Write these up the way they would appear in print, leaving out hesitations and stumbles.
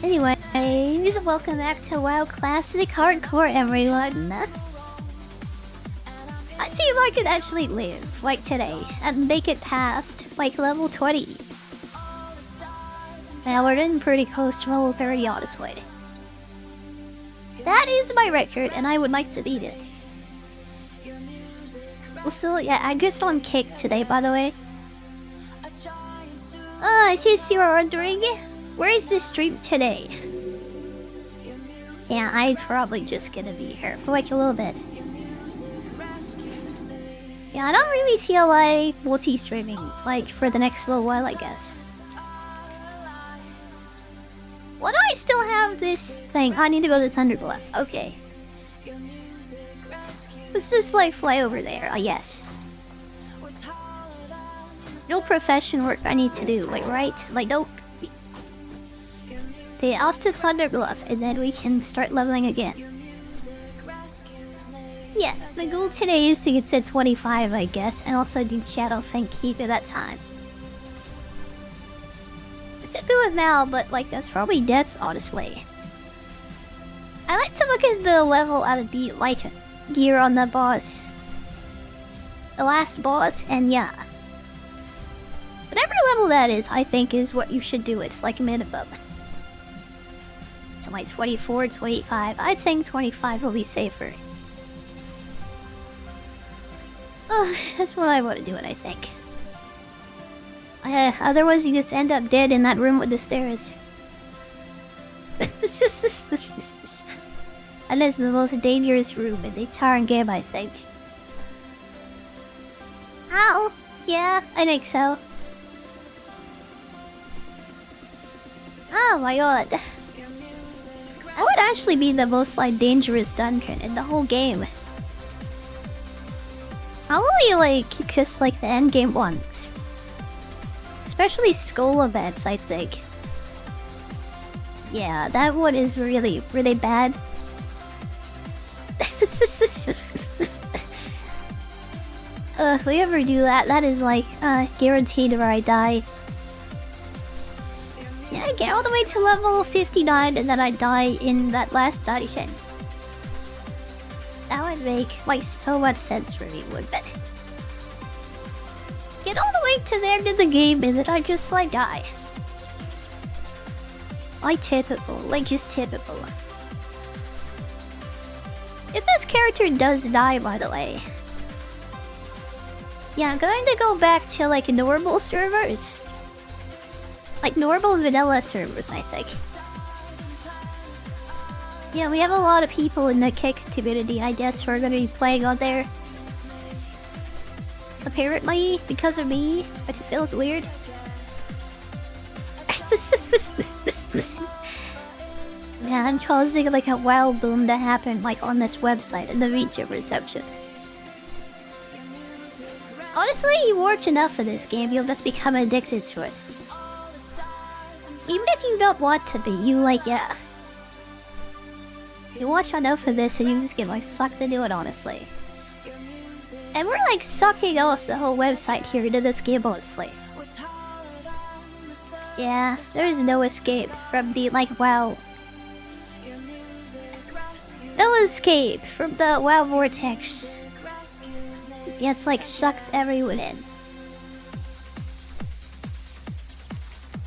Anyways, welcome back to WoW Classic Hardcore, everyone. I see if I could actually live, like today, and make it past, like, level 20. Now we're getting pretty close to level 30, honestly. That is my record, and I would like to beat it. Also, yeah, I just on kick today, by the way. In case you are wondering, where is this stream today? Yeah, I'm probably just gonna be here for like a little bit. Yeah, I don't really feel like multi-streaming, like, for the next little while, I guess. Why do I still have this thing? I need to go to Thunderglass. Okay. Let's just, like, fly over there, I guess. No profession work I need to do, like, right? Like, no... Okay, off to Thunderbluff, and then we can start leveling again. Yeah, the goal today is to get to 25, I guess, and also do Shadow Fang Keep at that time. I could do it now, but, like, that's probably death, honestly. I like to look at the level out of the, like, gear on the boss. The last boss, and yeah. Whatever level that is, I think is what you should do. It's like minimum. So like 24, 25. I'd think 25 will be safer. Oh, that's what I want to do it, I think. Otherwise you just end up dead in that room with the stairs. It's just this. And it's the most dangerous room in the entire game, I think. Ow! Yeah, I think so. Oh my god. That would actually be the most, like, dangerous dungeon in the whole game. Probably, like, just, like, the endgame ones. Especially skull events, I think. Yeah, that one is really, really bad. If we ever do that, that is, like, guaranteed where I die. Yeah, I get all the way to level 59 and then I die in that last dungeon. That would make, like, so much sense for me, wouldn't it? Get all the way to the end of the game and then I just, like, die. Like typical, like just typical. If this character does die, by the way. Yeah, I'm going to go back to, like, normal servers. Like normal vanilla servers, I think. Yeah, we have a lot of people in the Kick community, I guess, who are gonna be playing on there. Apparently, because of me, it feels weird. Yeah, I'm causing like a wild boom to happen, like on this website and the Vtuber reception. Honestly, you watch enough of this game, you'll just become addicted to it. Even if you don't want to be, you like, yeah. You watch enough of this and you just get like sucked into it, honestly. And we're like sucking off the whole website here into this game, honestly. Yeah, there's no escape from the, like, WoW. No escape from the WoW vortex. Yeah, it's like sucks everyone in.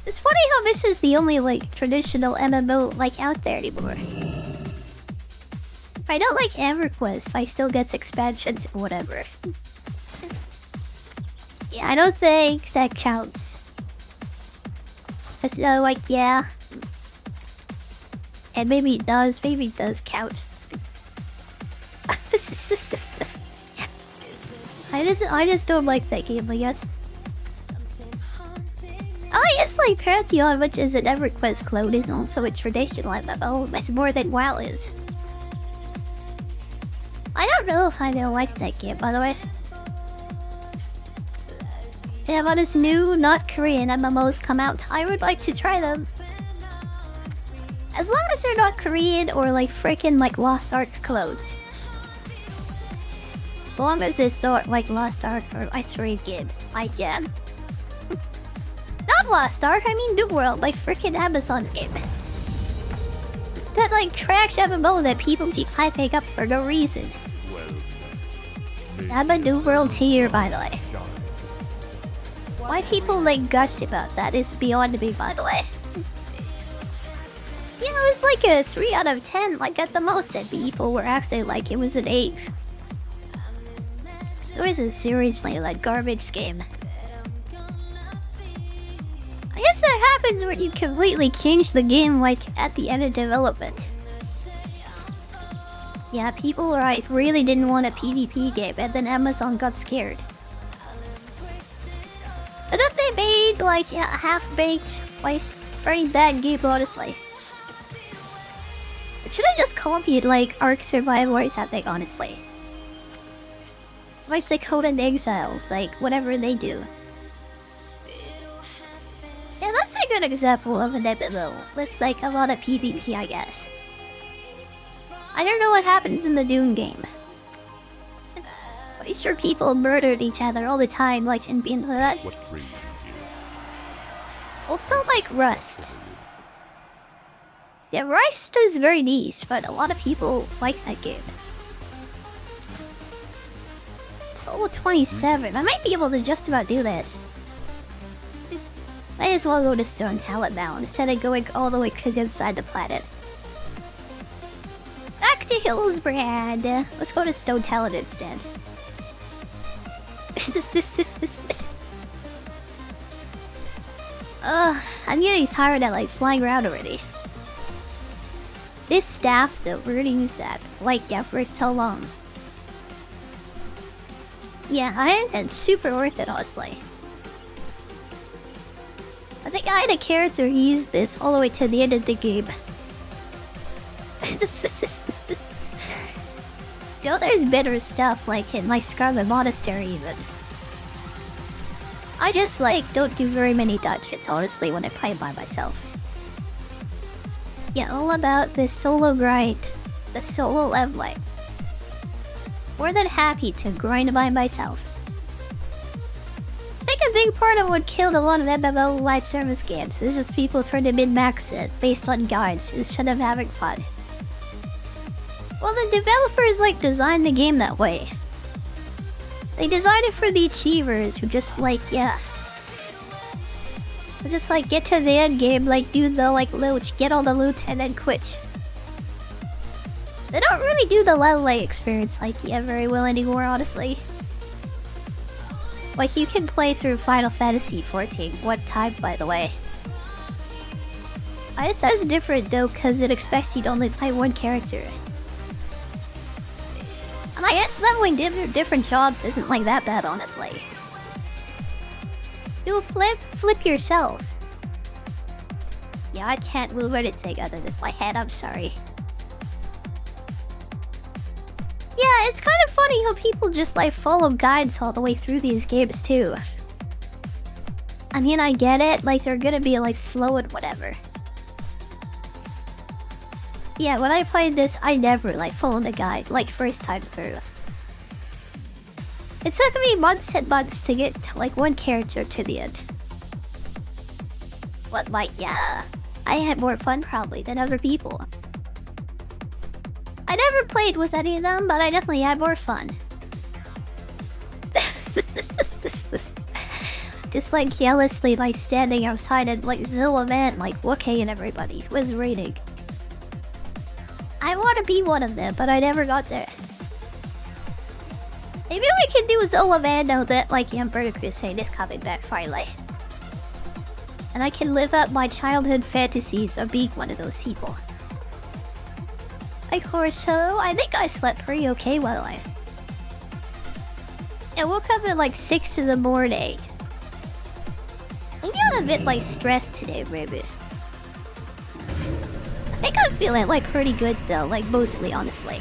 It's funny how this is the only, like, traditional MMO, like, out there anymore. If I don't like EverQuest, I still get expansions or whatever. Yeah, I don't think that counts. So, like, yeah. And maybe it does count. I just don't like that game, I guess. Oh, it's like Pantheon, which is an EverQuest clone, is also a traditional MMO. That's more than WoW is. I don't know if I don't like that game, by the way. Yeah, but as new, not Korean MMOs come out, I would like to try them. As long as they're not Korean or like freaking like Lost Ark clones. As long as it's not like Lost Ark or X-Ray game, like yeah. Not Lost Ark, I mean New World, like freaking Amazon game. That like trash MMO that people keep hyping up for no reason. I'm a new world tier, by the way. Why people like gush about that is beyond me, by the way. Yeah, it was like a 3 out of 10, like at the most, and people were acting like it was an 8. It was a seriously like garbage game. I guess that happens when you completely change the game like at the end of development. Yeah, people like really didn't want a PvP game, and then Amazon got scared. I thought they made like a half-baked, like very bad game, honestly. Should I just copied like Ark Survival or something, honestly? Like the Code and Exiles, like whatever they do. Yeah, that's a good example of an MMO. With like a lot of PvP, I guess. I don't know what happens in the Dune game. I'm sure people murdered each other all the time, like in being that. Also, like Rust. Yeah, Rust is very niche, but a lot of people like that game. Solo 27. I might be able to just about do this. Might as well go to Stone Talent now instead of going all the way inside the planet. Back to Hillsbrad. Let's go to Stone Talent instead. I'm getting tired of like flying around already. This staff still really use that. Like, yeah, for so long. Yeah, it's super worth it, honestly. I think I had a character who used this all the way to the end of the game. You know, there's better stuff, like in my Scarlet Monastery, even. I just, like, don't do very many dungeons, honestly, when I play by myself. Yeah, all about the solo grind. The solo leveling. More than happy to grind by myself. I think a big part of what killed a lot of MMO live service games is just people trying to min-max it based on guides instead of having fun. Well, the developers like designed the game that way. They designed it for the achievers who just like, yeah. Who just like get to the end game, like do the like loot, get all the loot and then quit. They don't really do the leveling experience like yeah very well anymore, honestly. Like you can play through Final Fantasy 14 one time, by the way. I guess that's different though, because it expects you to only play one character. And I guess leveling different jobs isn't like that bad, honestly. Do a flip yourself. Yeah, I can't move anything other than my head, I'm sorry. Yeah, it's kind of funny how people just like follow guides all the way through these games too. I mean, I get it, like they're gonna be like slow and whatever. Yeah, when I played this, I never like followed the guide, like first time through. It took me months and months to get to, like one character to the end. But like, yeah, I had more fun probably than other people. I never played with any of them, but I definitely had more fun. Just like jealously like standing outside and like Zilla Man, like Wookie and everybody was raiding. I want to be one of them, but I never got there. Maybe we can do Zola Man now that like Emperor Crusade is coming back finally. And I can live up my childhood fantasies of being one of those people. Of course, so I think I slept pretty okay while I woke up at like 6 in the morning. Maybe I'm a bit like stressed today, maybe. I think I'm feeling like pretty good though, like mostly honestly.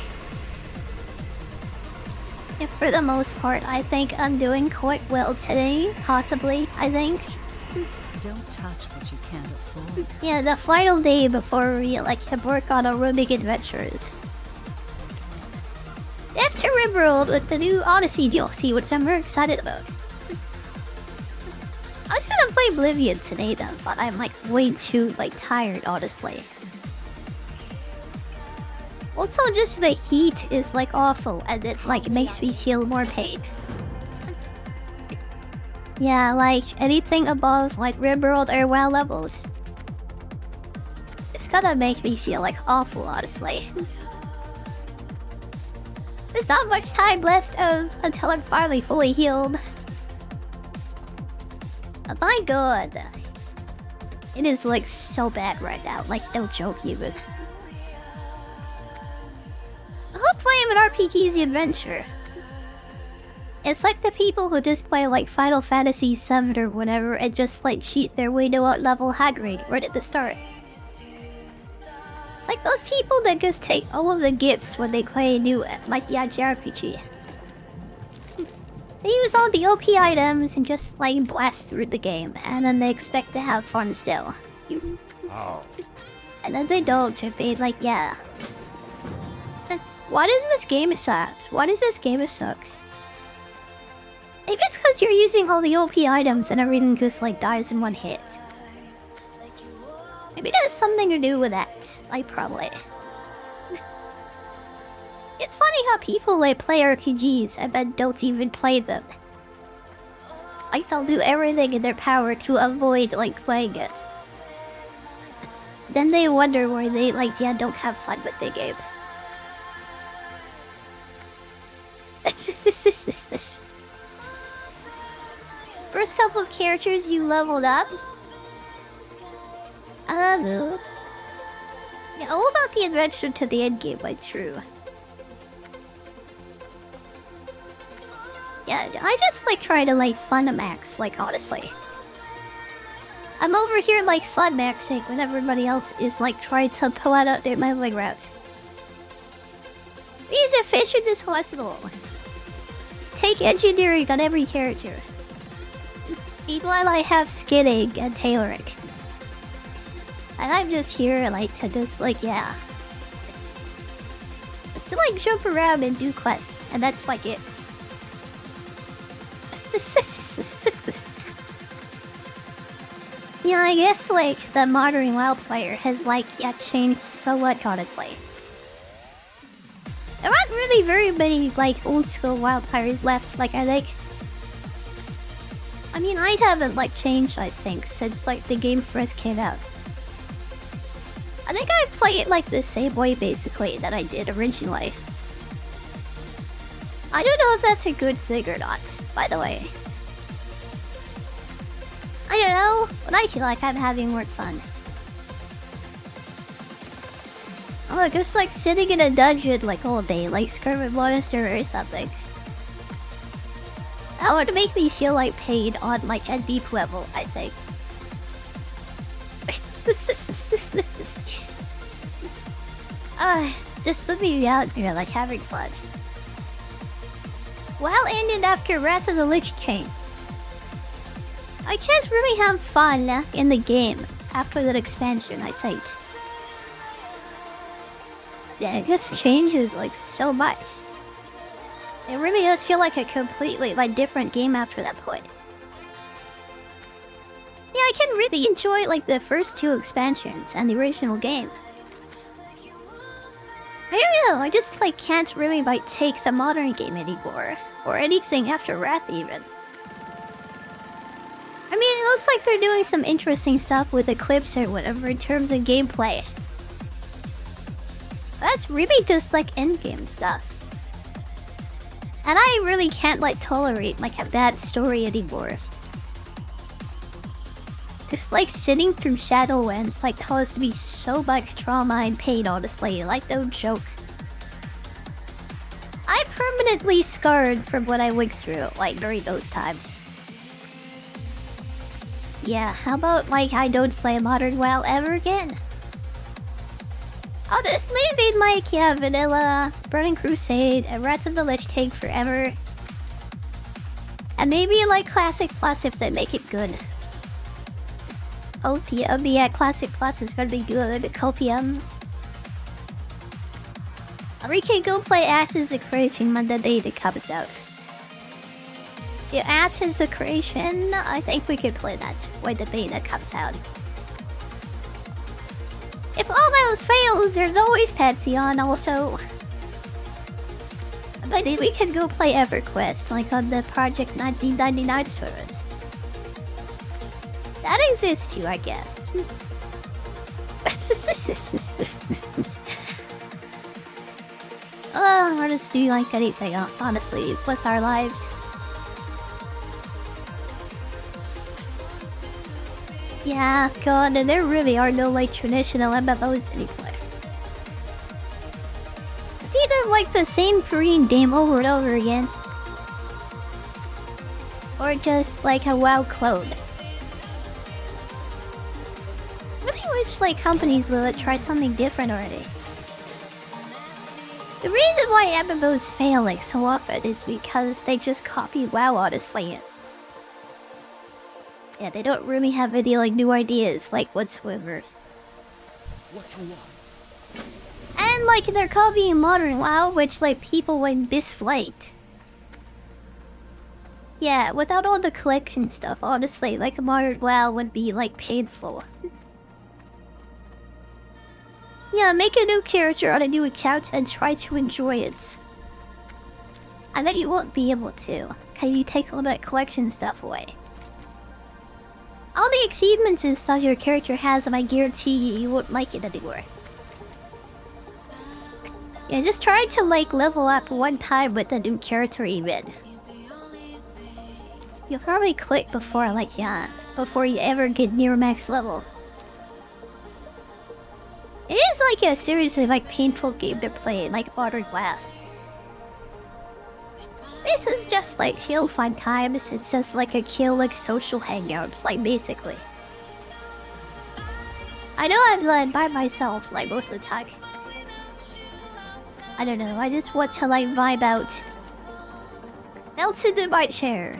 Yeah, for the most part, I think I'm doing quite well today, possibly, I think. Don't touch what you can't afford. Yeah, the final day before we like work on our roaming adventures. After Rimworld with the new Odyssey DLC, which I'm very excited about. I was gonna play Oblivion today though, but I'm like way too like tired, honestly. Also, just the heat is like awful, and it like makes me feel more pain. Yeah, like anything above like Rimworld or WoW levels, it's gonna make me feel like awful, honestly. There's not much time left until I'm finally fully healed. Oh my god. It is like so bad right now, like no joke even. I hope playing an RPG is the adventure. It's like the people who just play like Final Fantasy VII or whatever and just like cheat their way to what level Hagrid right at the start. It's like those people that just take all of the gifts when they play a new like JRPG. They use all the OP items and just like blast through the game, and then they expect to have fun still. Oh. And then they don't, to be like, yeah. Why does this game suck? Why does this game suck? Maybe it's because you're using all the OP items and everything just like dies in one hit. Maybe it has something to do with that. Like, probably. It's funny how people like play RPGs and then don't even play them. Like, they'll do everything in their power to avoid like playing it. Then they wonder why they like don't have fun with the game. First couple of characters you leveled up. I don't know. Yeah, all about the adventure to the end game, like true. Yeah, I just like try to like fun max, like honestly. I'm over here like fun maxing when everybody else is like trying to pull out their leveling route. Be as efficient as possible. Take engineering on every character. Meanwhile, I have skinning and tailoring. And I'm just here like to just like, yeah. Just to like jump around and do quests, and that's like it. Yeah, I guess like the modern WoW player has like changed so much, honestly. There aren't really very many like old school WoW players left, like I think. I mean, I haven't like changed, I think, since like the game first came out. I think I play it like the same way basically that I did originally. I don't know if that's a good thing or not, by the way. I don't know, but I feel like I'm having more fun. Oh, just like sitting in a dungeon like all day, like Skirmish Monster or something. That would make me feel like pain on like a deep level, I think. Just let me be out here like having fun. WoW ended after Wrath of the Lich King. I just really have fun in the game after that expansion, I think. Yeah, it just changes like so much. It really does feel like a completely like different game after that point. Yeah, I can really enjoy like the first two expansions and the original game. I don't know, I just like can't really like take the modern game anymore, or anything after Wrath even. I mean, it looks like they're doing some interesting stuff with Eclipse or whatever in terms of gameplay. That's really just like endgame stuff. And I really can't like tolerate like a bad story anymore. Just like sitting through Shadowlands like caused me so much trauma and pain, honestly, like no joke. I'm permanently scarred from what I went through like during those times. Yeah, how about like I don't play Modern WoW ever again? I'll just leave it like, yeah, Vanilla, Burning Crusade, and Wrath of the Lich King forever. And maybe like Classic Plus if they make it good. Oh yeah, Classic Plus is gonna be good. Copium. Or we can go play Ashes of Creation when the day that comes out. Yeah, Ashes of Creation, I think we could play that when the beta comes out. If all else fails, there's always Pantheon also. But we can go play EverQuest, like on the Project 1999 service. That exists too, I guess. We'll just do like anything else, honestly, with our lives. Yeah, God, and there really are no like traditional MMOs anymore. It's either like the same Korean game over and over again, or just like a WoW clone. Really wish like companies would try something different already. The reason why MMOs fail like so often is because they just copy WoW, honestly. Yeah, they don't really have any like new ideas like whatsoever. And like they're copying modern WoW, which like people would disliked. Yeah, without all the collection stuff, honestly, like a modern WoW would be like painful. Yeah, make a new character on a new account and try to enjoy it. And then you won't be able to, because you take all that collection stuff away. All the achievements and stuff your character has, and I guarantee you won't like it anymore. Yeah, just try to like level up one time with a new character even. You'll probably click before like, yeah, before you ever get near max level. It is like a seriously like painful game to play, like Modern WoW. This is just like chill fun times. It's just like a kill like social hangouts, like basically. I know I'm like by myself like most of the time. I don't know, I just want to like vibe out. Melt into my chair.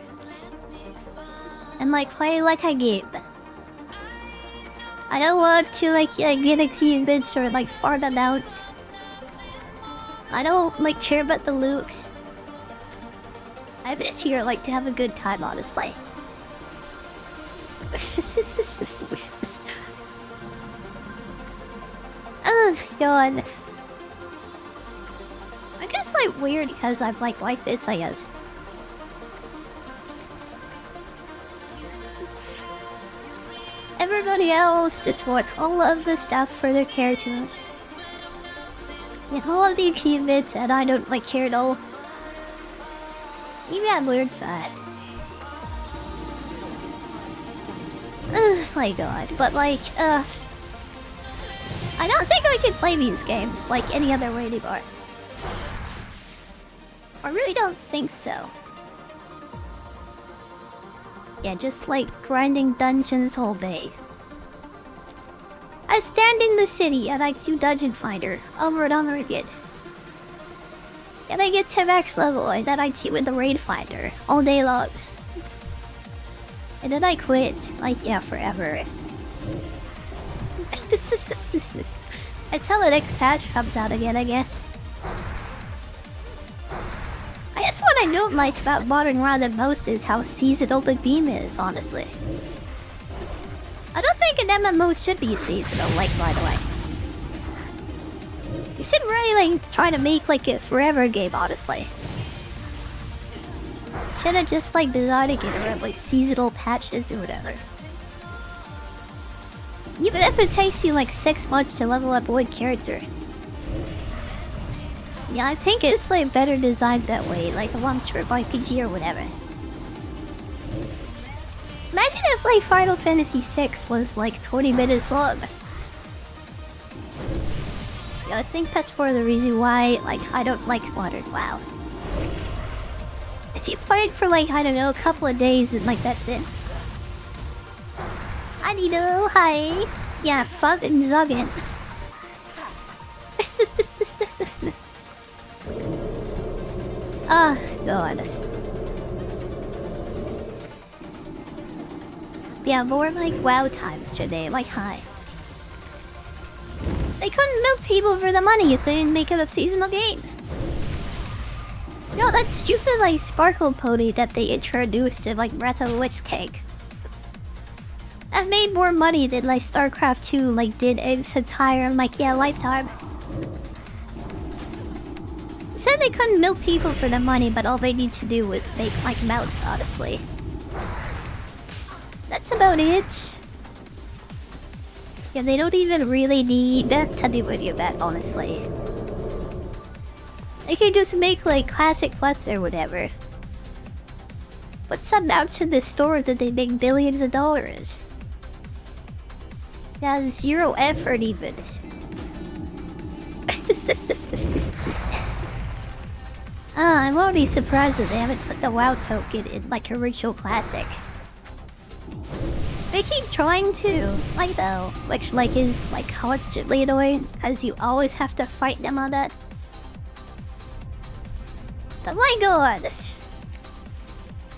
And like play like a game. I don't want to like get achievements or like fart them out. I don't like care about the looks. I'm just here like to have a good time, honestly. Oh god. I guess like weird because I'm like this, I guess. Everybody else just wants all of the stuff for their character. Get all of the achievements and I don't like care at all. Maybe I'm weird fat. Oh my god, but like, I don't think I can play these games like any other way anymore. I really don't think so. Yeah, just like grinding dungeons all day. I stand in the city and I do Dungeon Finder over and over again. And I get to max level and then I do with the Raid Finder all day long. And then I quit, like yeah, forever. Until the next patch comes out again, I guess. I guess what I don't like about Modern WoW the most is how seasonal the game is, honestly. I don't think an MMO should be seasonal, like, by the way. You should really like try to make like a forever game, honestly. Should have just like designed it around like seasonal patches or whatever. Even if it takes you like 6 months to level up one character. Yeah, I think it's like better designed that way, like a long-term RPG or whatever. Imagine if like Final Fantasy VI was like 20 minutes long. Yeah, I think that's for the reason why like I don't like Modern WoW. It's you playing for like, I don't know, a couple of days and like that's it. Anito, hi! Yeah, fucking Zuggin. Oh, god. Yeah, more like WoW times today, like hi. They couldn't milk people for the money if they didn't make it a seasonal game. You know, that stupid like sparkle pony that they introduced in like Breath of the Witch Cake. I've made more money than like StarCraft 2 like did its entire lifetime. Said they couldn't milk people for their money, but all they need to do was make like mounts, honestly. That's about it. Yeah, they don't even really need that to do any of that, honestly. They can just make like classic plus or whatever. But sub out to the store that they make billions of dollars. That's zero effort even. I'm already surprised that they haven't put the WoW token in like original classic. They keep trying to, like though, which like is like constantly annoying, as you always have to fight them on that. But my god,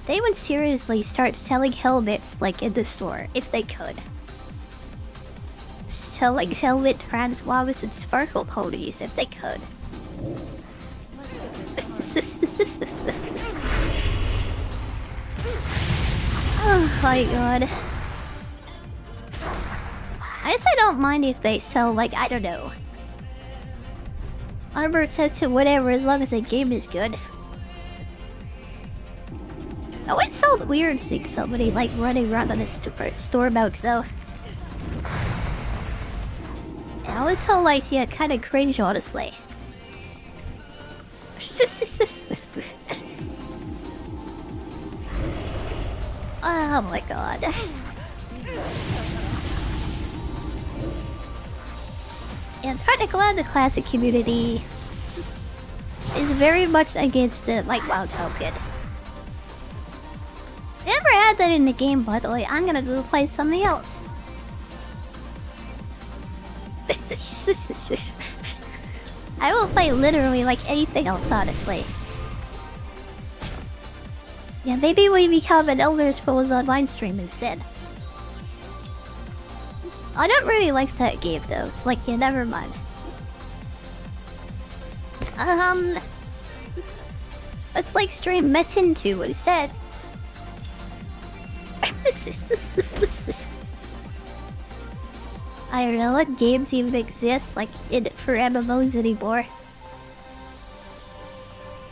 they would seriously start selling helmets like in the store if they could. Sell like helmet transmobs and sparkle ponies if they could. Oh my god. I guess I don't mind if they sell like, I don't know, armor sets or whatever, as long as the game is good. I always felt weird seeing somebody like running around on a store mode though. I always felt like, yeah, kind of cringe, honestly. Oh my god. And I'm kind of glad the classic community is very much against the like WoW token. Never had that in the game, by the way. I'm gonna go play something else. I will play literally like anything else, honestly. Yeah, maybe we become an Elder Scrolls Online stream instead. I don't really like that game though. It's like, yeah, never mind. Let's like stream Metin 2 instead. I don't know what games even exist like for MMOs anymore.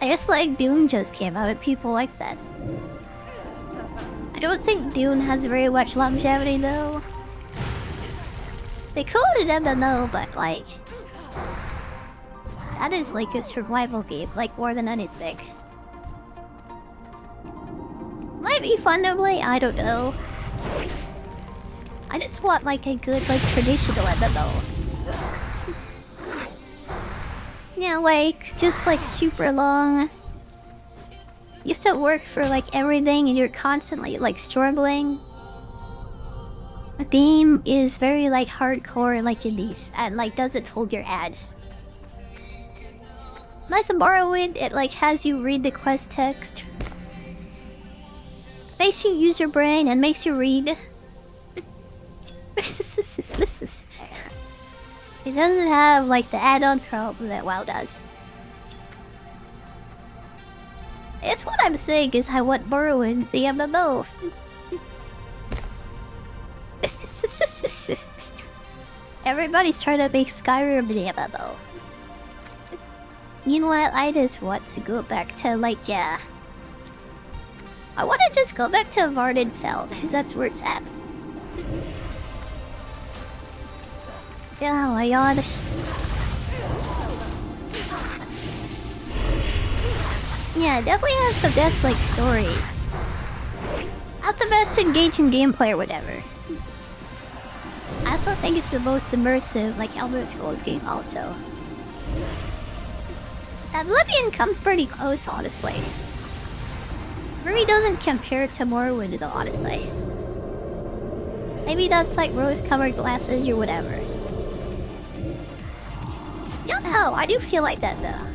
I guess like Dune just came out and people like that. I don't think Dune has very much longevity though. They called it MMO, but like that is like a survival game, like more than anything. Might be fun to play, I don't know. I just want like a good like traditional MMO. Yeah, like just like super long. You have to work for like everything and you're constantly like struggling. The theme is very like hardcore like indies and like doesn't hold your hand. Like the Morrowind, it like has you read the quest text. Makes you use your brain and makes you read. It doesn't have like the add-on problem that WoW does. It's what I'm saying is I want Morrowind the MMO. Everybody's trying to make Skyrim the MMO. Meanwhile, I just want to go back to like, yeah. I want to just go back to Vardenfell, because that's where it's at. Oh my god. Yeah, it definitely has the best like story. Not the best engaging gameplay or whatever. I also think it's the most immersive like Elder Scrolls game also. Oblivion comes pretty close, honestly. Really doesn't compare to Morrowind though, honestly. Maybe that's like rose-colored glasses or whatever. Don't know, I do feel like that though.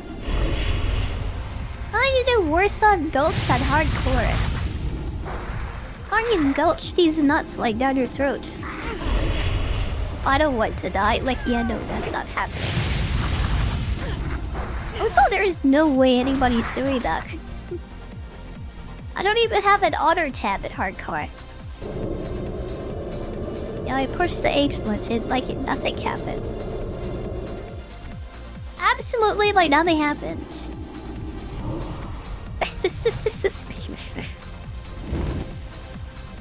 How do you do worse on Gulch on hardcore? How do you gulch these nuts like down your throat? I don't want to die. Like, yeah, no, that's not happening. Also, there is no way anybody's doing that. I don't even have an auto tab at hardcore. Yeah, I pushed the H button like nothing happened. Absolutely like nothing happened.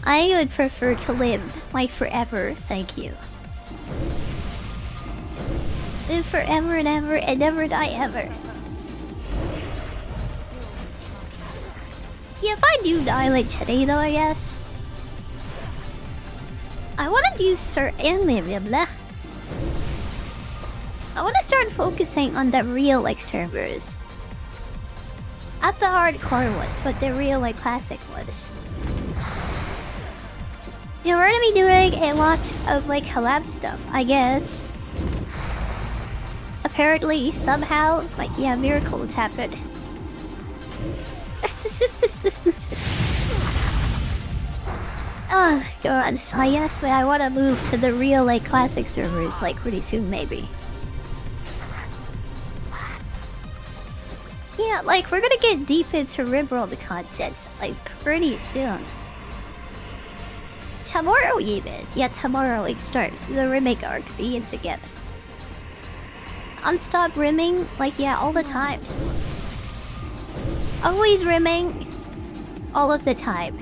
I would prefer to live like forever, thank you. Live forever and ever and never die ever. Yeah, if I do die like today though, I guess. I wanna do I wanna start focusing on the real like servers. Not the hardcore ones, but the real like classic ones. Yeah, we're gonna be doing a lot of like collab stuff, I guess. Apparently, somehow, like yeah, miracles happen. Oh god, so I guess but I wanna move to the real like classic servers like pretty soon maybe. Yeah, like we're gonna get deep into RimWorld content like pretty soon. Tomorrow even. Yeah, tomorrow it starts. The remake arc begins again. Unstop rimming, like yeah, all the time. Always rimming. All of the time.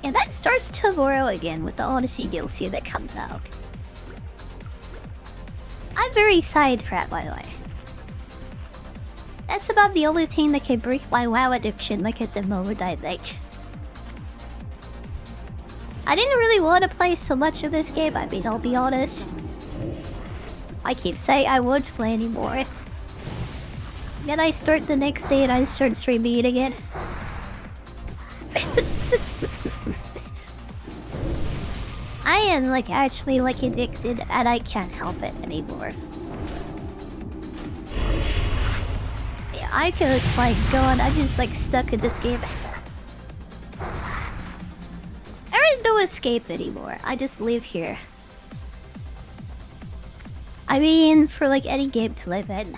And that starts tomorrow again with the Odyssey DLC that comes out. I'm very excited for that, by the way. That's about the only thing that can break my WoW addiction like at the moment, I think. I didn't really want to play so much of this game, I mean, I'll be honest. I keep saying I won't play anymore. Then I start the next day and I start streaming it again. I am like actually like addicted and I can't help it anymore. Yeah, I just like God, I'm just like stuck in this game. There is no escape anymore. I just live here. I mean, for like any game to live in.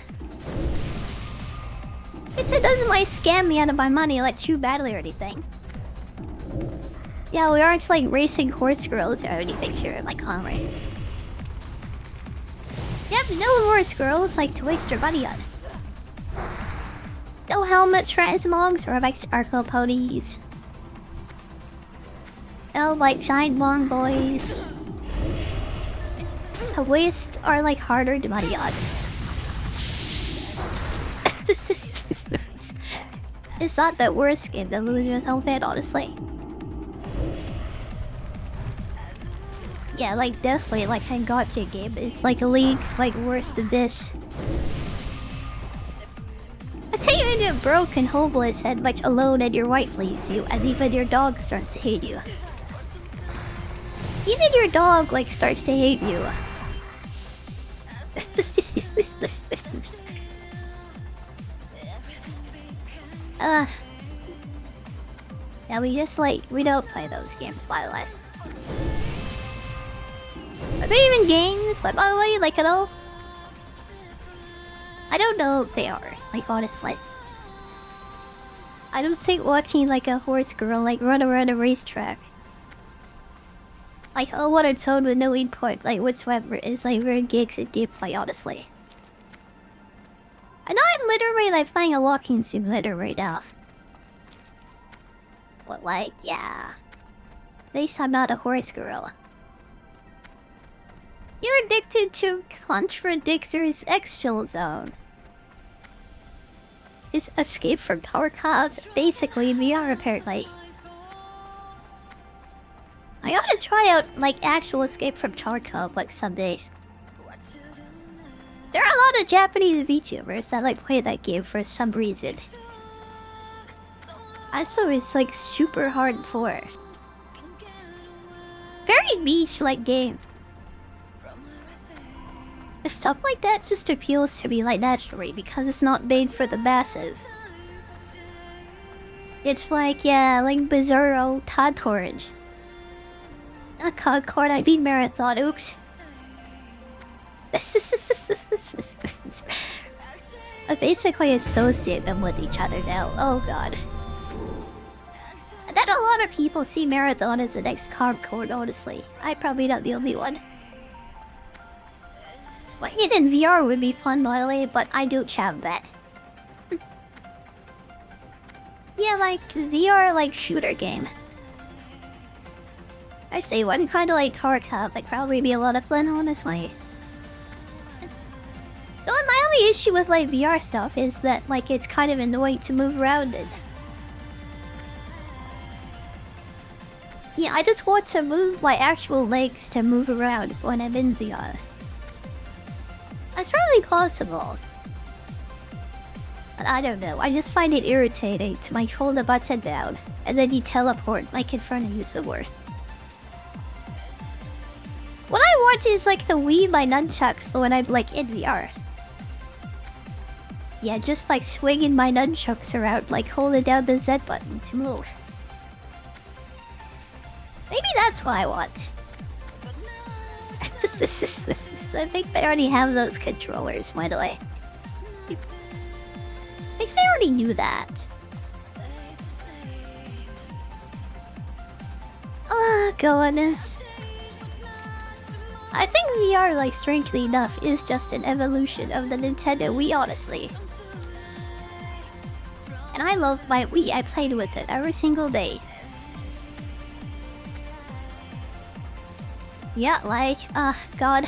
It doesn't like scam me out of my money like too badly or anything. Yeah, we aren't like racing horse girls or anything here, like Conway. Yep, no horse girls like to waste your money on. No helmets, transmogs, or like Arco ponies. No like giant long boys. The wastes are like harder to money on. It's not the worst game to lose your fan, honestly. Yeah, like definitely like a gotcha game. It's like leagues like worse than this. That's how you end up broke and homeless and like alone and your wife leaves you and even your dog starts to hate you. Even your dog like starts to hate you. Yeah, we don't play those games, by the way. Are they even games? Like, by the way, like at all? I don't know if they are, like honestly. I don't think watching like a horse girl like run around a racetrack like a water toad with no input like whatsoever is like very gigs and gameplay, honestly. I know I'm literally like playing a walking simulator right now. But like, yeah. At least I'm not a horse girl. You're addicted to Contradictor's Extra Zone. Is Escape from Tarkov basically VR apparently. I gotta try out like actual Escape from Tarkov like some days. There are a lot of Japanese VTubers that like play that game for some reason. Also, it's like super hardcore. Very niche like game. Stuff like that just appeals to me like naturally because it's not made for the masses. It's like, yeah, like Bizarro Todd Torrent. Not Concord, I mean Marathon, oops. I basically associate them with each other now, oh god. That a lot of people see Marathon as the next Concord, honestly. I'm probably not the only one. Playing it in VR would be fun, by the way, but I don't have that. Yeah, like, VR, like, shooter game. I'd say one kind of like Car Top, like, probably be a lot of fun, honestly. My only issue with, like, VR stuff is that, like, it's kind of annoying to move around in. Yeah, I just want to move my actual legs to move around when I'm in VR. That's probably possible. But I don't know, I just find it irritating to like hold the button down and then you teleport like in front of you somewhere. What I want is like the Wii my nunchucks when I'm like in VR. Yeah, just like swinging my nunchucks around, like holding down the Z button to move. Maybe that's what I want. I think they already have those controllers, by the way. I think they already knew that. Oh, goodness. I think VR, like, strangely enough, is just an evolution of the Nintendo Wii, honestly. And I love my Wii, I played with it every single day. Yeah, like, God.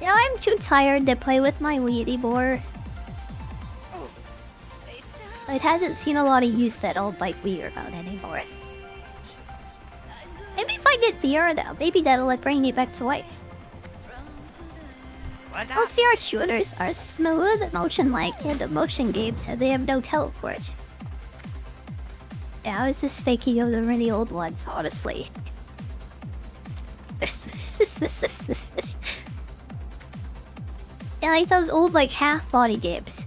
Yeah, I'm too tired to play with my Wii anymore. It hasn't seen a lot of use that old like Wii around anymore. Maybe if I get VR though, maybe that'll like bring me back to life. LCR shooters are smooth, motion-like, and motion games, and they have no teleport. Yeah, I was just thinking of the really old ones, honestly. Yeah, like those old, like, half-body games.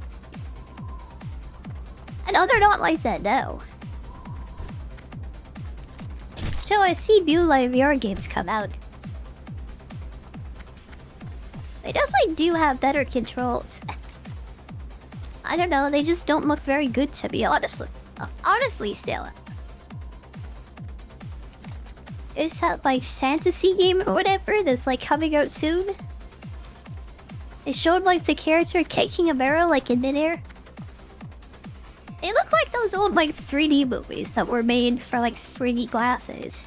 I know they're not like that, no. Still, I see new, like, VR games come out. They definitely do have better controls. I don't know, they just don't look very good to me, honestly. Honestly, still. Is that like fantasy game or whatever that's like coming out soon? It showed like the character kicking a barrel like in midair. They look like those old like 3D movies that were made for like 3D glasses.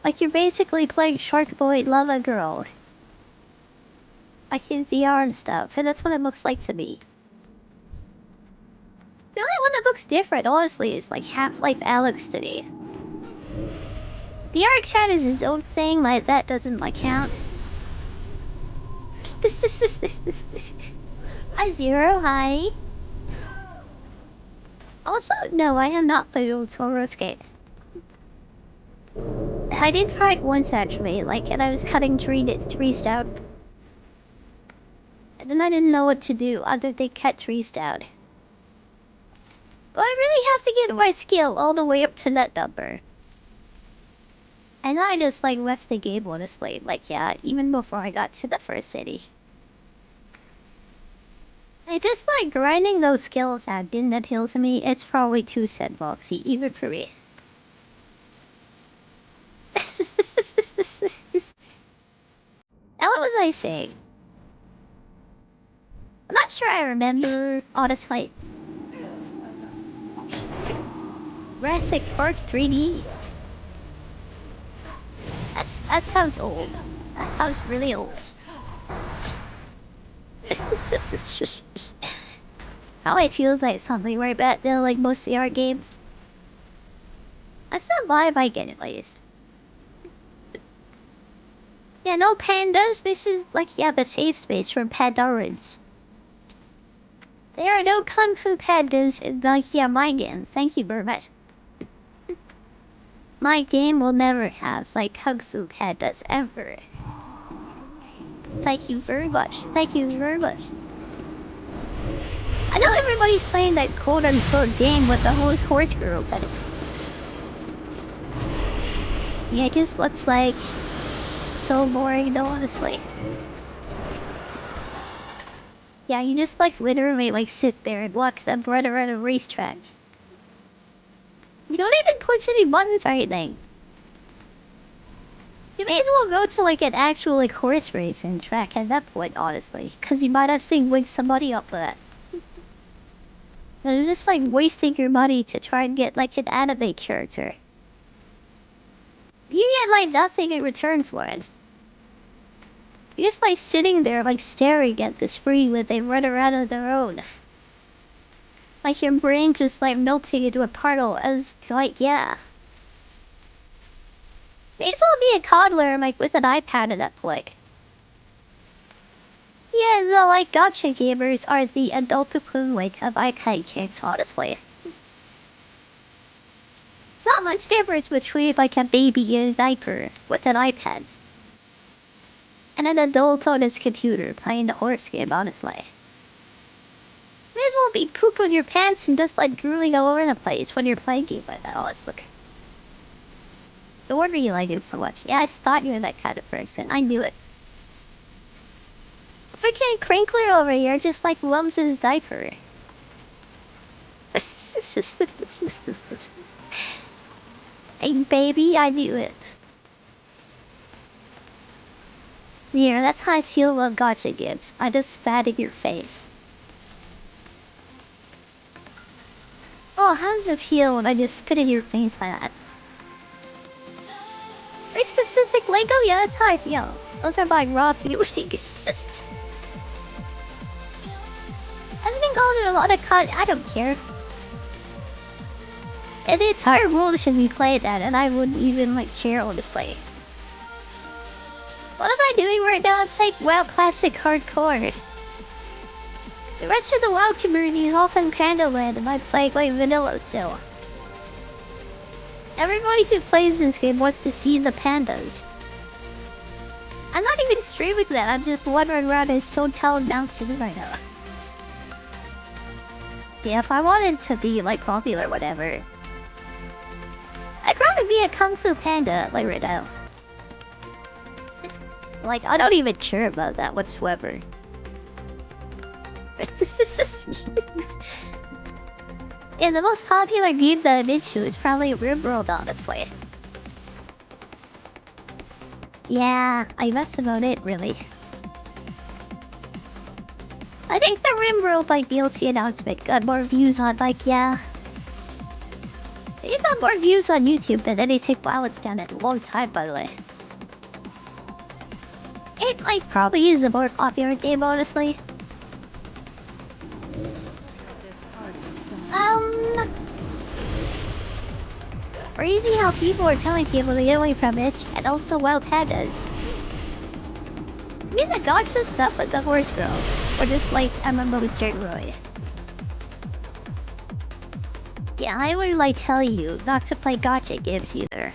Like you're basically playing Shark Boy Lava Girl. Like in VR and stuff, and that's what it looks like to me. The only one that looks different, honestly, is like Half-Life Alyx to me. The Arc Chat is his own thing, like that doesn't like count. Hi Zero, hi. Also, no, I am not playing old Solo Skate. I did try it once actually, like, and I was cutting trees down. And then I didn't know what to do other than cut trees down. But I really have to get my skill all the way up to that number. And then I just like left the game honestly, like yeah, even before I got to the first city. I just like grinding those skills out in that appeals to me, it's probably too sandboxy, even for me. Now what was I saying? I'm not sure I remember, honestly. Jurassic Park 3D. That sounds old. That sounds really old. How it feels like something right back there, like most VR games. That's the vibe I get at least. Yeah, no pandas. This is like yeah, the safe space for Pandorans. There are no kung fu pandas in like yeah my game. Thank you very much. My game will never have like kung fu pandas ever. Thank you very much. Thank you very much. I know everybody's playing that quote-unquote game with the horse girls in it. Yeah, it just looks like so boring though, honestly. Yeah, you just like literally like sit there and watch them run around a racetrack. You don't even push any buttons or anything. You may as well go to like an actual like horse racing track at that point, honestly. Cause you might actually wake somebody up for that. You're just like wasting your money to try and get like an anime character. You get like nothing in return for it. You're just like sitting there like staring at the screen when they run around on their own. Like your brain just like melting into a puddle as like, yeah. May as well be a toddler like with an iPad at that point. Yeah, the like gacha gamers are the adult equivalent of iPad kids, honestly. It's not much difference between like a baby in a diaper with an iPad and an adult on his computer playing the horse game, honestly. May as well be pooping your pants and just like drooling all over the place when you're playing games like that, honestly. No wonder you like it so much. Yeah, I thought you were that kind of person. I knew it. Freaking Crinkler over here just like loves his diaper. Hey baby, I knew it. Yeah, that's how I feel about gacha games. I just spat in your face. Oh, how does it feel when I just spit in your face like that? Very specific Lego? Yeah, that's how I feel. Those are my raw feelings. I've been going to a lot of I don't care. And the entire world should be played that, and I wouldn't even like care, honestly. What am I doing right now? I'm playing WoW Classic Hardcore. The rest of the WoW community is off in Panda Land, and I play like vanilla still. Everybody who plays this game wants to see the pandas. I'm not even streaming that, I'm just wandering around in Stone Town Mountain right now. Yeah, if I wanted to be like popular or whatever, I'd probably be a Kung Fu Panda, like right now. Like, I don't even care about that whatsoever. Yeah, the most popular game that I'm into is probably RimWorld, honestly. Yeah, I must about it, really. I think the RimWorld like DLC announcement got more views on like, yeah. It got more views on YouTube than anything while it's done in a long time, by the way. It like probably is a more popular game, honestly. Crazy how people are telling people to get away from it, and also wild pandas. I mean the gacha stuff with the horse girls, or just like MMOs generally. Yeah, I would like tell you not to play gacha games either.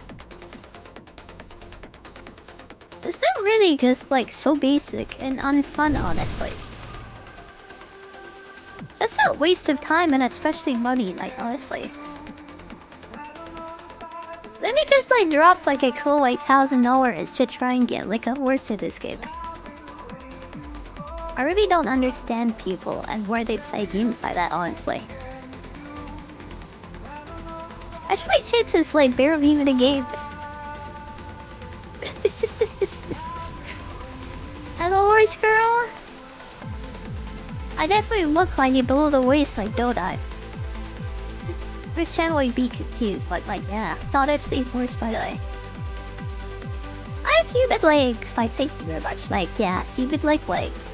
It's not really just like so basic and unfun, honestly. That's a waste of time and especially money, like honestly. Let me just like drop like a cool like $1,000 to try and get like a horse in this game. I really don't understand people and where they play games like that, honestly. Especially since it's like barely even a game. Hello, horse girl. I definitely look like you below the waist, like, don't I? Which channel would be confused, but like, yeah, not actually horse, by the way. I have human legs, like, thank you very much. Like, yeah, human legs.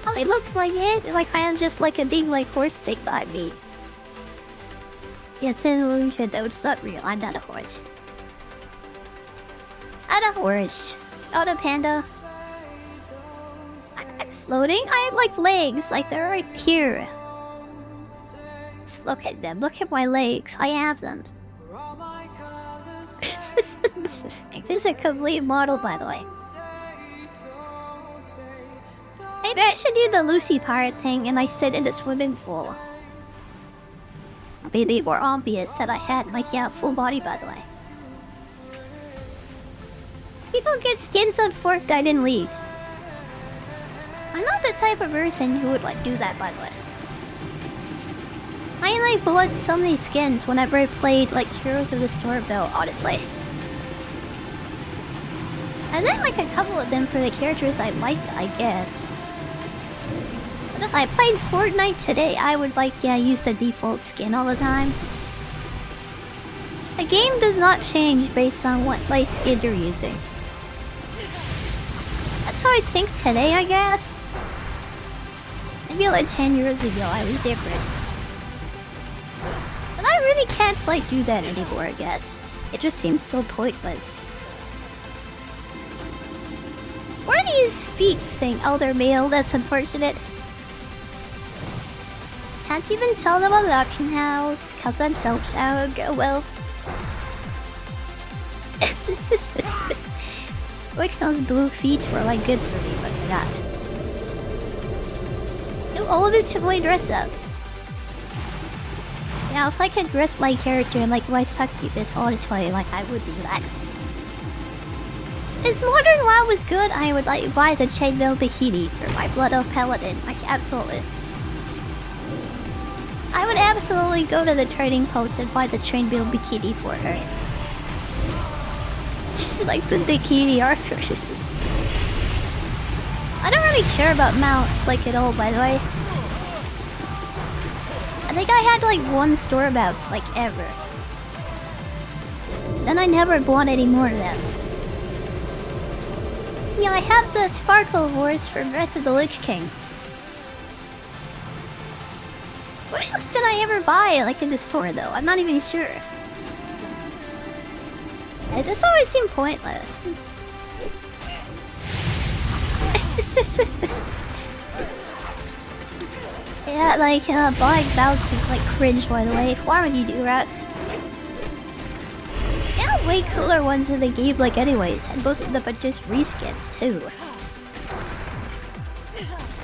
Oh, it looks like it. Like, I am just like a big, like, horse thing by me. Yeah, it's an illusion, though. It's not real. I'm not a horse. I'm a horse. Not a panda. I'm floating? I have, like, legs. Like, they're right here. Just look at them. Look at my legs. I have them. This is a complete model, by the way. Maybe I should do the Lucy Pirate thing and I sit in the swimming pool. It'd be more obvious that I had, like, yeah, full body, by the way. People get skins on Fortnite in League. I'm not the type of person who would like do that, by the way. I like bought so many skins whenever I played like Heroes of the Storm though, honestly. And then like a couple of them for the characters I liked, I guess. But if I played Fortnite today, I would like, yeah, use the default skin all the time. The game does not change based on what like skin you're using. That's how I think today, I guess. Maybe like 10 years ago I was different. But I really can't like do that anymore, I guess. It just seems so pointless. What are these feet thing? Oh, they're male, that's unfortunate. Can't even tell them a locking house, cause I'm so proud. Oh well. Like those blue feet were like good for me, but they're not. Too old to play dress up. Now, if I could dress my character in like my succubus, honestly, like I would do that. If Modern WoW was good, I would like buy the chainmail bikini for my Blood Elf Paladin. Like absolutely. I would absolutely go to the trading post and buy the chainmail bikini for her. Just like the bikini armor. I don't really care about mounts like at all, by the way. I think I had like one store mount like ever. Then I never bought any more of them. Yeah, I have the Sparkle Horse from Breath of the Lich King. What else did I ever buy like in the store though? I'm not even sure. This always seemed pointless. Yeah, like buying mounts is like cringe, by the way. Why would you do that? Yeah, way cooler ones in the game, like anyways, and most of them are just reskins too.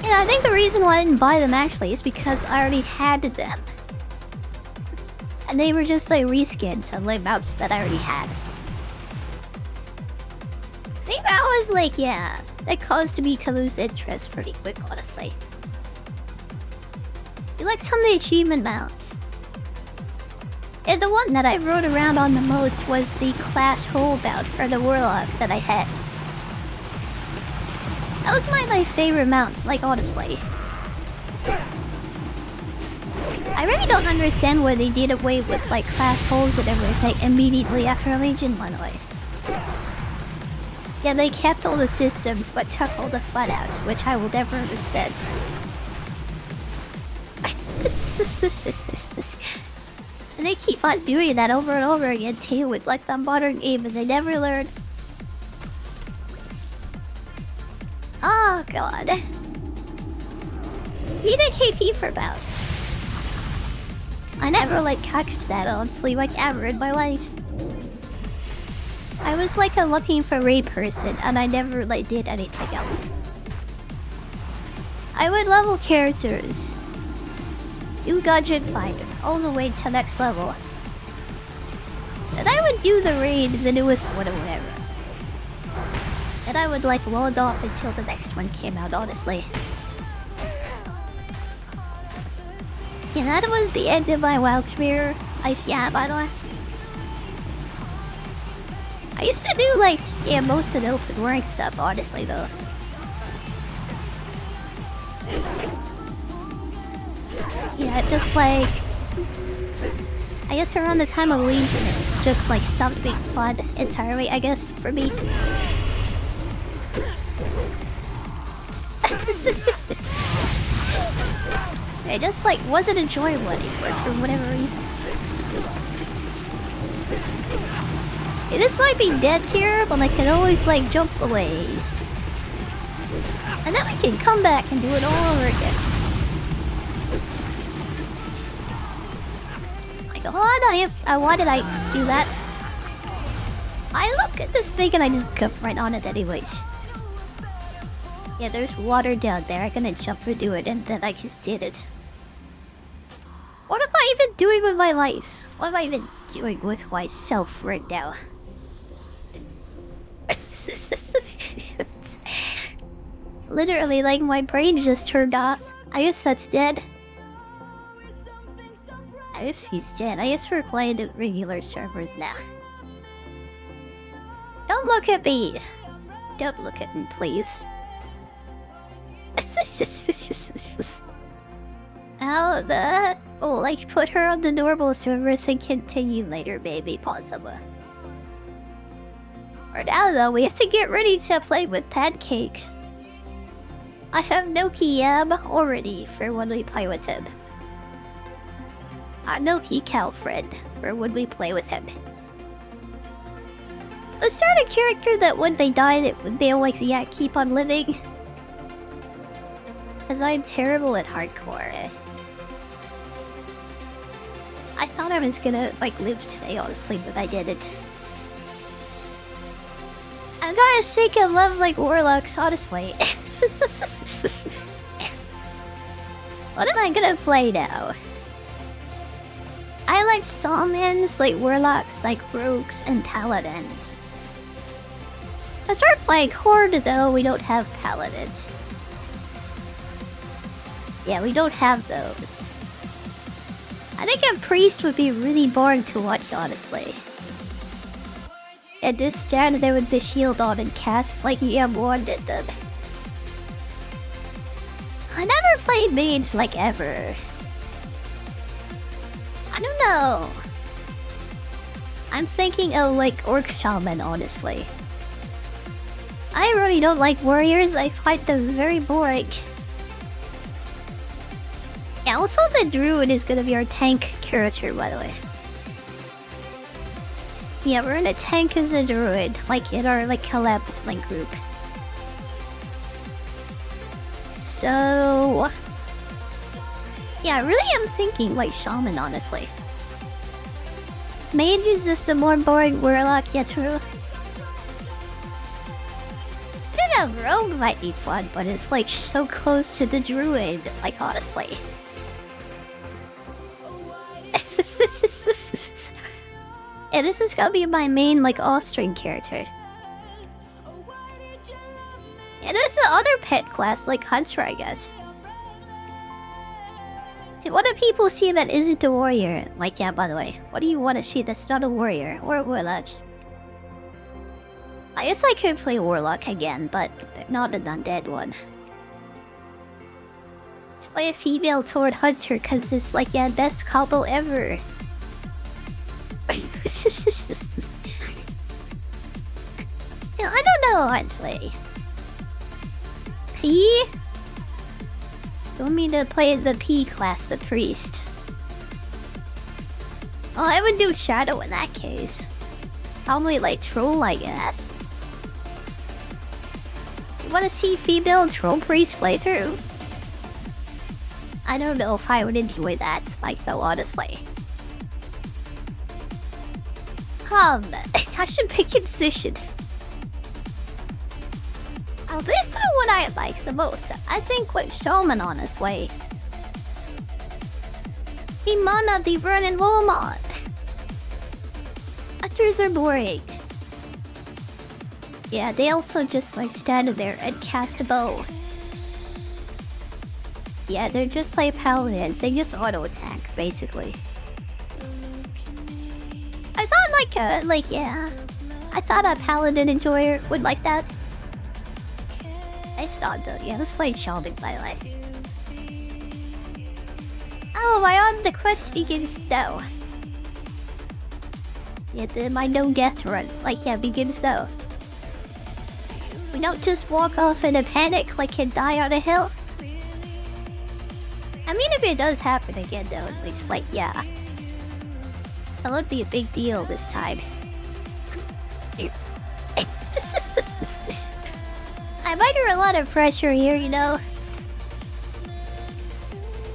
Yeah, I think the reason why I didn't buy them actually is because I already had them. And they were just like reskins of like mounts that I already had. I think that was like, yeah, that caused me to lose interest pretty quick, honestly. You like some of the achievement mounts. Yeah, the one that I rode around on the most was the Clash Hole mount for the Warlock that I had. That was my favorite mount, like honestly. I really don't understand why they did away with like class holes and everything immediately after Legion, by the way. Yeah, they kept all the systems but took all the fun out, which I will never understand. And they keep on doing that over and over again too with like the modern game, and they never learn. Oh god. Need a KP for bounce. I never like catched that honestly, like ever in my life. I was like a looking for raid person and I never like did anything else. I would level characters. Do Gadget Finder all the way to next level. And I would do the raid, the newest one or whatever. And I would like load off until the next one came out, honestly. Yeah, that was the end of my WoW career. Yeah, by the way. I used to do like, yeah, most of the open world stuff, honestly though. Yeah, just like, I guess around the time of Legion, it's just like stopped being fun entirely, I guess, for me. It just like wasn't enjoyable anymore for whatever reason. Yeah, this might be dead here, but I can always like jump away. And then we can come back and do it all over again. My god, why did I do that? I look at this thing and I just jump right on it anyways. Yeah, there's water down there. I'm gonna jump or do it, and then I just did it. What am I even doing with my life? What am I even doing with myself right now? Literally, like, my brain just turned off. I guess that's dead. I guess he's dead. I guess we're playing the regular servers now. Don't look at me! Don't look at me, please. How the... Oh, like, put her on the normal servers and continue later, maybe, possible. For now, though, we have to get ready to play with Pancake. I have no PM already for when we play with him. I know he cow friend for when we play with him. Let's start a character that when they die, they'll like, yeah, keep on living. Cause I'm terrible at hardcore. I thought I was gonna like live today, honestly, but I didn't. I'm kinda sick of love like Warlocks, honestly. What am I gonna play now? I like Shamans, like Warlocks, like Rogues, and Paladins. I start playing Horde though, we don't have Paladins. Yeah, we don't have those. I think a Priest would be really boring to watch, honestly. And just stand there with the shield on and cast like you have wanted them. I never played mage like ever. I don't know. I'm thinking of like Orc Shaman, honestly. I really don't like warriors, I find them very boring. Yeah, also the druid is gonna be our tank character, by the way. Yeah, we're in a tank as a druid, like in our like collab link group. So yeah, I really am thinking like shaman, honestly. Mage is just a more boring warlock, yeah, true. I don't know, rogue might be fun, but it's like so close to the druid, like honestly. And this is gonna be my main like all-string character. And there's the other pet class like Hunter, I guess. Hey, what do people see that isn't a warrior? Like, yeah, by the way, what do you want to see that's not a warrior or a warlock? I guess I could play Warlock again, but not an undead one. Let's play a female toward Hunter, cause it's like, yeah, best couple ever. Yeah, I don't know, actually. P? You want me to play the P class, the priest? Oh, I would do Shadow in that case. Probably like Troll, I guess. You wanna see female Troll priest playthrough? I don't know if I would enjoy that, like, though, honestly. It's such a big decision. Oh, this is what I like the most. I think with Shaman, honestly. Imana the Vernon Walmart. Actors are boring. Yeah, they also just like stand there and cast a bow. Yeah, they're just like paladins. They just auto attack, basically. I thought yeah. I thought a paladin enjoyer would like that. It's not though. Yeah, let's play Shaman by the way. Oh, the quest begins now. Yeah, my no death run. Like, yeah, begins now. We don't just walk off in a panic like and die on a hill. I mean, if it does happen again though, it's like, yeah. It won't be a big deal this time. I'm under a lot of pressure here, you know.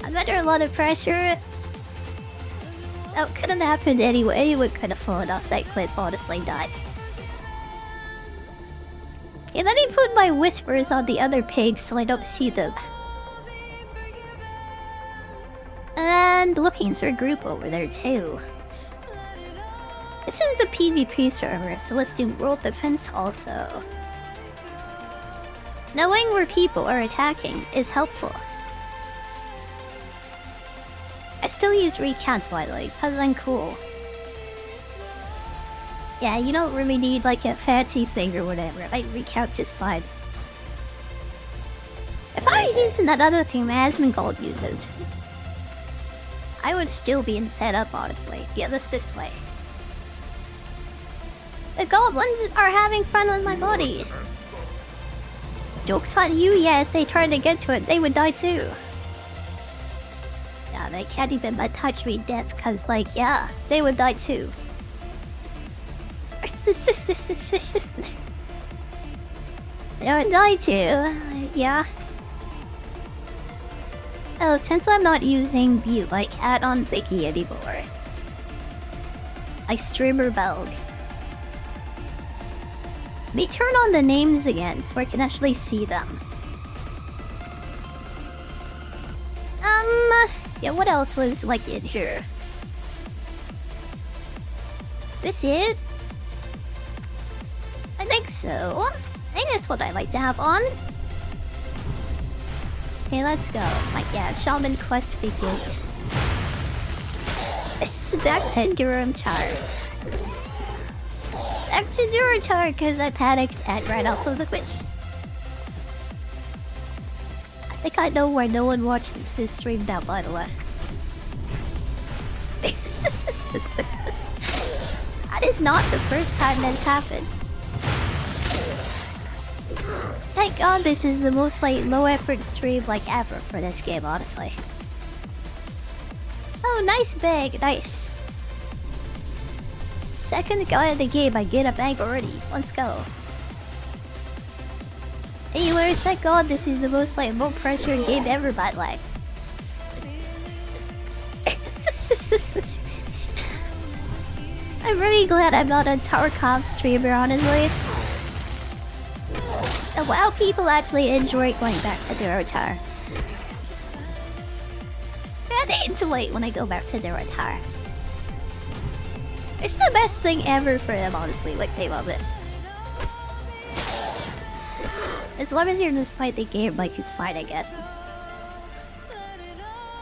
I'm under a lot of pressure. That couldn't have happened anyway. Anyone could have fallen off that cliff, honestly, not. Okay, let me put my whispers on the other page so I don't see them. And looking for a group over there too. This is the PvP server, so let's do world defense also. Knowing where people are attacking is helpful. I still use recount, by the way, because I'm cool. Yeah, you don't really need like a fancy thing or whatever. Like, recounts is fine. If I was using that other thing Asmongold uses, I would still be in setup, honestly. Yeah, let's just play. The goblins are having fun with my body. Joke's on you, yeah, if they tried to get to it, they would die too. Yeah, they can't even touch me death, cause like, yeah, they would die too. They would die too, yeah. Oh, since I'm not using View like add-on thingy anymore, I streamer Belg. Let me turn on the names again so I can actually see them. Yeah, what else was like in here? This it? I think so. I think that's what I like to have on. Okay, let's go. Like, yeah, Shaman Quest begins. Back to Durhamchar. Back to Durhamchar because I panicked at right off of the Twitch. I think I know why no one watched this stream now, by the way. That is not the first time that's happened. Thank God this is the most like low effort stream like ever for this game, honestly. Oh, nice bag, nice. Second guy in the game, I get a bag already. Let's go. Anyway, thank God this is the most like low pressure game ever, but like. I'm really glad I'm not a Tower Comp streamer, honestly. And wow, people actually enjoy going back to Durhamchar. Yeah, they enjoy it when I go back to Durhamchar. It's the best thing ever for them, honestly. Like, they love it. As long as you're just playing the game, like, it's fine, I guess.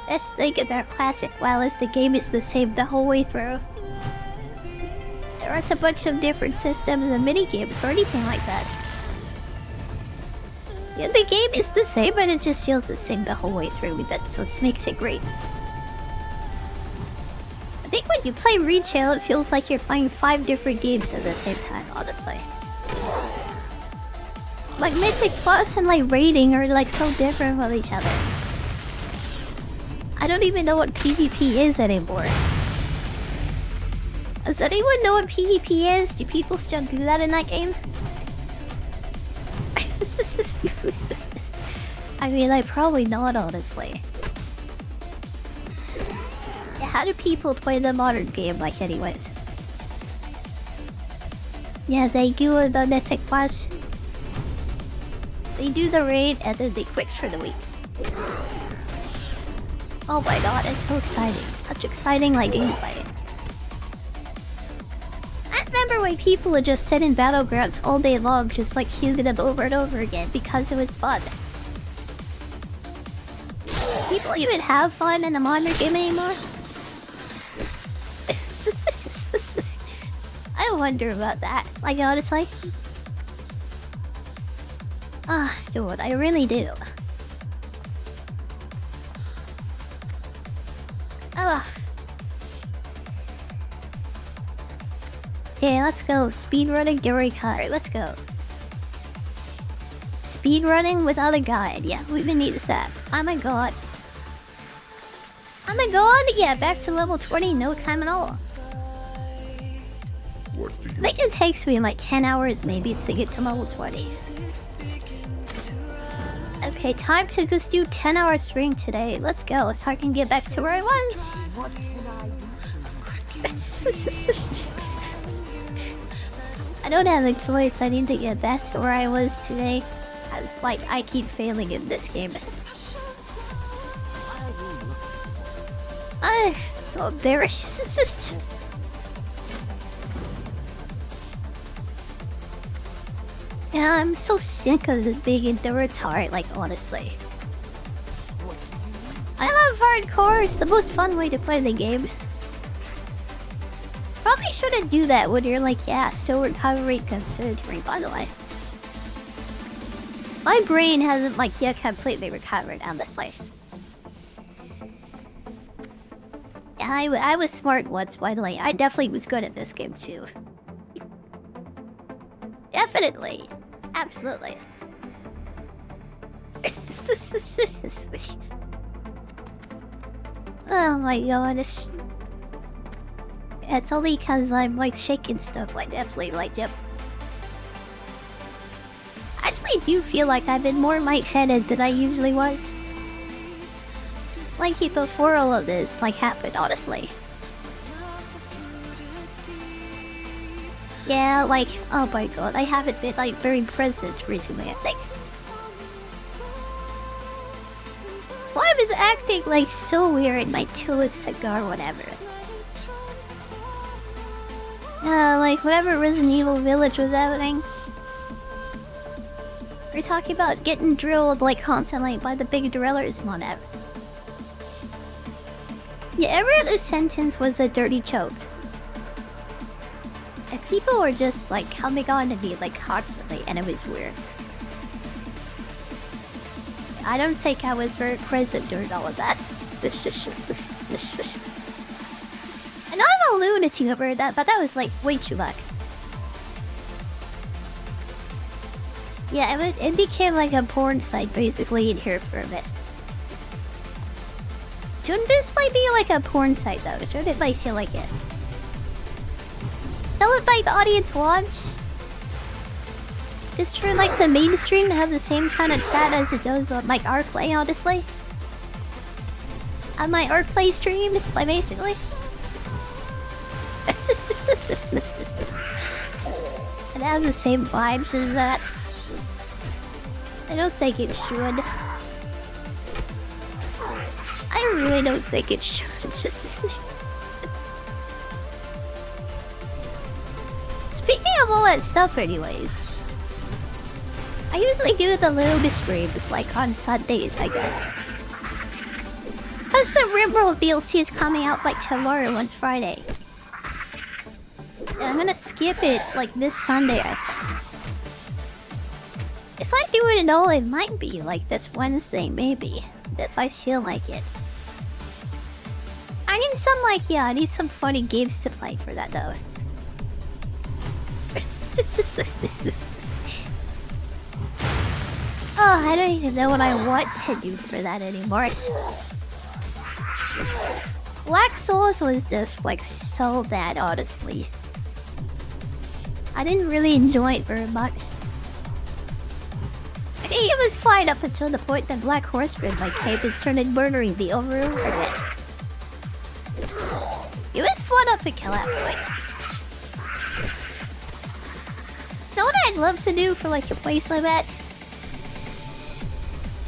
Best thing about Classic WoW is the game is the same the whole way through. There aren't a bunch of different systems and mini-games or anything like that. Yeah, the game is the same, but it just feels the same the whole way through with it, so it makes it great. I think when you play retail, it feels like you're playing 5 different games at the same time, honestly. Like Mythic Plus and like Raiding are like so different from each other. I don't even know what PvP is anymore. Does anyone know what PvP is? Do people still do that in that game? I mean, like, probably not, honestly. Yeah, how do people play the modern game, like, anyways? Yeah, they do the Mythic Plus. They do the raid and then they quit for the week. Oh my god, it's so exciting. Such exciting, like, gameplay. I remember when people would just sit in Battlegrounds all day long, just like shooting them over and over again because it was fun. People even have fun in a modern game anymore? I wonder about that. Like, honestly. Ah, dude, I really do. Ugh. Okay, let's go. Speedrunning Gurikar. Let's go. Speedrunning without a guide. Yeah, who even needs that? Oh my god. Oh my god, yeah, back to level 20, no time at all. I think it takes me like 10 hours maybe to get to level 20. Okay, time to just do 10-hour stream today. Let's go, so I can get back to where I was. I don't have a choice, I need to get back to where I was today. It's like I keep failing in this game. So embarrassing. It's just... Yeah, I'm so sick of the big and the retard, like, honestly. I love hardcore, it's the most fun way to play the games. Probably shouldn't do that when you're like, yeah, still recovering considering, by the way. My brain hasn't, like, yet completely recovered, honestly. Yeah, I was smart once, by the way. I definitely was good at this game, too. Definitely. Absolutely. Oh my god, it's only cause I'm like shaking stuff like definitely like yep. I actually do feel like I've been more lightheaded than I usually was. Like before all of this like happened, honestly. Yeah, like oh my god, I haven't been like very present recently, I think. That's why I was acting like so weird like 2 weeks ago or whatever. Like whatever Resident Evil Village was happening. We're talking about getting drilled like constantly by the big drillers and whatever. Yeah, every other sentence was a dirty joke. And people were just like coming on to me like constantly and it was weird. I don't think I was very present during all of that. I know I'm a lunatic over that, but that was like way too much. Yeah, it became like a porn site basically in here for a bit. Shouldn't this like be like a porn site though? Shouldn't it like feel like it? Tell it like the audience watch. Just for like the mainstream to have the same kind of chat as it does on like our play, honestly. On my art play streams, like basically. It has the same vibes as that. I don't think it should. I really don't think it should. It's just... Speaking of all that stuff anyways, I usually do the little bit streams like on Sundays, I guess. Because the Rimworld DLC is coming out like tomorrow on Friday. And I'm gonna skip it like this Sunday, I think. If I do it at all, it might be like this Wednesday, maybe. If I feel like it. I need some like, yeah, I need some funny games to play for that though. Oh, I don't even know what I want to do for that anymore. Black Souls was just like so bad, honestly. I didn't really enjoy it very much. I think it was fine up until the point that Black Horseman like came and started murdering the overall of it. It was fun up until that point. You know what I'd love to do for like a place like that?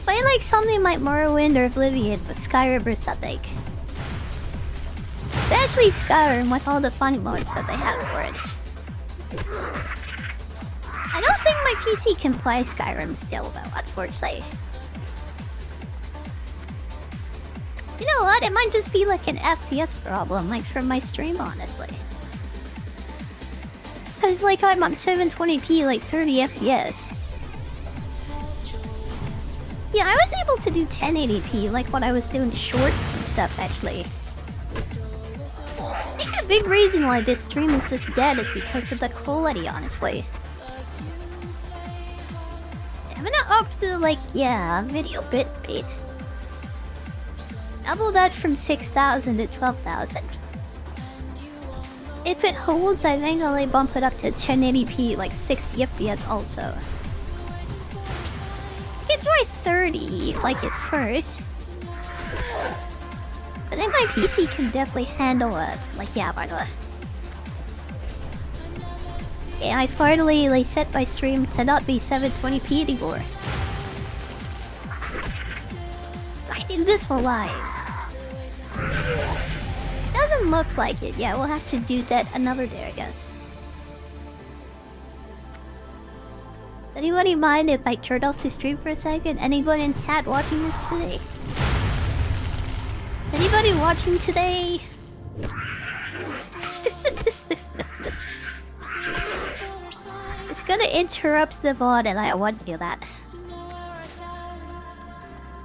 Play like something like Morrowind or Oblivion with Skyrim or something. Especially Skyrim with all the fun modes that they have for it. I don't think my PC can play Skyrim still though, unfortunately. You know what? It might just be like an FPS problem, like from my stream, honestly. Cause like I'm on 720p, like 30 FPS. Yeah, I was able to do 1080p, like when I was doing shorts and stuff, actually. I think a big reason why this stream is just dead is because of the quality, honestly. I'm gonna up to, like, yeah, video bit rate. Double that from 6,000 to 12,000. If it holds, I think I'll bump it up to 1080p, like 60 FPS also. I can try 30, like at first. I think my PC can definitely handle it. Like, yeah, by the way. Yeah, I finally like set my stream to not be 720p anymore. I did this for live. Doesn't look like it. Yeah, we'll have to do that another day, I guess. Anybody mind if I turn off the stream for a second? Anyone in chat watching this today? Anybody watching today? It's gonna interrupt the VOD and I want to do that.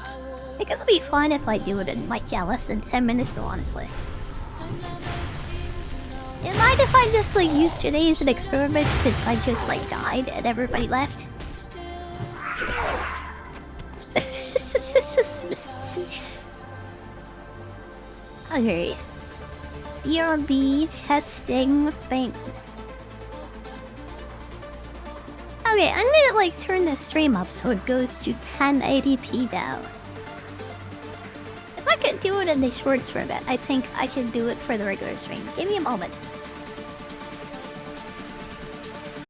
I think it'll be fine if I do it in like, yeah, less than 10 minutes though, honestly. You mind if I just like use today as an experiment since I just like died and everybody left? Okay. BRB testing things. Okay, I'm gonna like turn the stream up so it goes to 1080p now. If I can do it in the shorts format, I think I can do it for the regular stream. Give me a moment.